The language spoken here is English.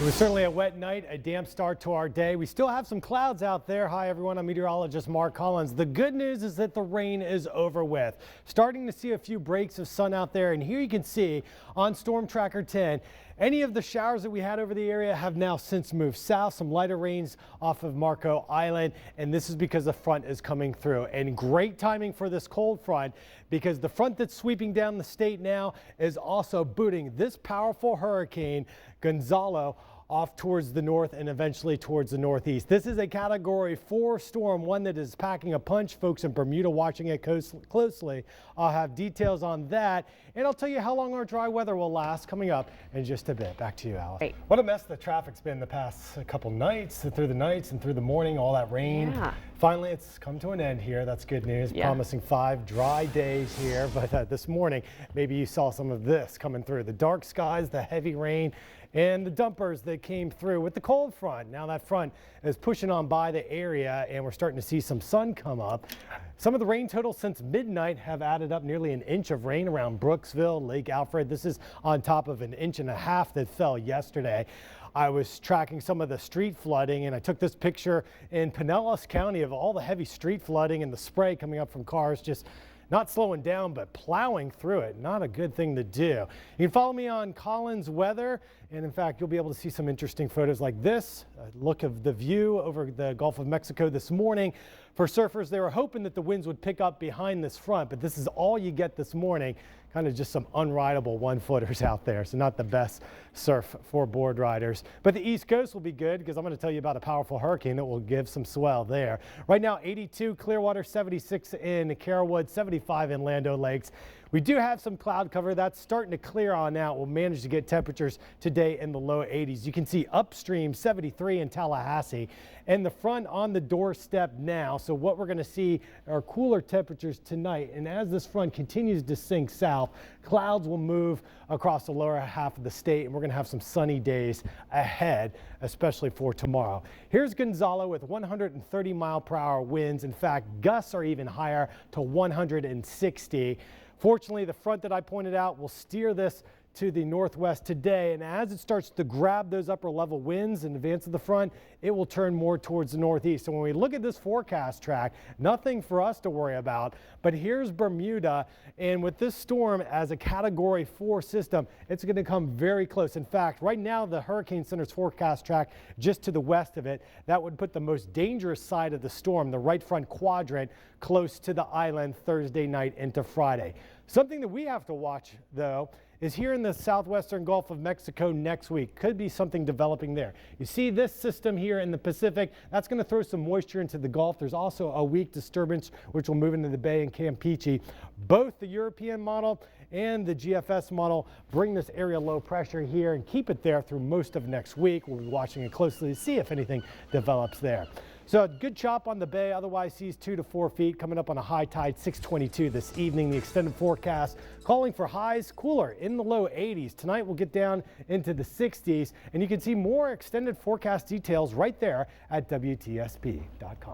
It was certainly a wet night, a damp start to our day. We still have some clouds out there. Hi, everyone. I'm meteorologist Mark Collins. The good news is that the rain is over with. Starting to see a few breaks of sun out there. And here you can see on Storm Tracker 10, any of the showers that we had over the area have now since moved south. Some lighter rains off of Marco Island. And this is because the front is coming through. And great timing for this cold front because the front that's sweeping down the state now is also booting this powerful hurricane, Gonzalo, off towards the north and eventually towards the northeast. This is a Category 4 storm, one that is packing a punch. Folks in Bermuda watching it closely. I'll have details on that, and I'll tell you how long our dry weather will last coming up in just a bit. Back to you, Alice. Great. What a mess the traffic's been the past couple nights, through the nights and through the morning, all that rain. Yeah. Finally, it's come to an end here. That's good news. Yeah. Promising 5 dry days here, but this morning, maybe you saw some of this coming through. The dark skies, the heavy rain, and the dumpers that came through with the cold front. Now that front is pushing on by the area and we're starting to see some sun come up. Some of the rain totals since midnight have added up nearly an inch of rain around Brooksville, Lake Alfred. This is on top of an inch and a half that fell yesterday. I was tracking some of the street flooding and I took this picture in Pinellas County of all the heavy street flooding and the spray coming up from cars just not slowing down, but plowing through it. Not a good thing to do. You can follow me on Collins Weather. And in fact, you'll be able to see some interesting photos like this. A look of the view over the Gulf of Mexico this morning. For surfers, they were hoping that the winds would pick up behind this front, but this is all you get this morning. Kind of just some unrideable 1-footers out there. So not the best surf for board riders. But the East Coast will be good because I'm going to tell you about a powerful hurricane that will give some swell there. Right now, 82 Clearwater, 76 in Carrollwood, 75 in Land O'Lakes. We do have some cloud cover that's starting to clear on out. We'll manage to get temperatures today in the low 80s. You can see upstream 73 in Tallahassee and the front on the doorstep now. So what we're going to see are cooler temperatures tonight. And as this front continues to sink south, clouds will move across the lower half of the state and we're going to have some sunny days ahead, especially for tomorrow. Here's Gonzalo with 130-mile-per-hour winds. In fact, gusts are even higher to 160. Fortunately, the front that I pointed out will steer this to the northwest today, and as it starts to grab those upper level winds in advance of the front, it will turn more towards the northeast. So when we look at this forecast track, nothing for us to worry about, but here's Bermuda, and with this storm as a Category 4 system, it's going to come very close. In fact, right now the Hurricane Center's forecast track just to the west of it, that would put the most dangerous side of the storm, the right front quadrant, close to the island Thursday night into Friday. Something that we have to watch, though, is here in the southwestern Gulf of Mexico next week. Could be something developing there. You see this system here in the Pacific, that's going to throw some moisture into the Gulf. There's also a weak disturbance which will move into the Bay and Campeche. Both the European model and the GFS model bring this area low pressure here and keep it there through most of next week. We'll be watching it closely to see if anything develops there. So a good chop on the bay, otherwise seas 2 to 4 feet, coming up on a high tide 622 this evening. The extended forecast calling for highs cooler in the low 80s. Tonight we'll get down into the 60s, and you can see more extended forecast details right there at WTSP.com.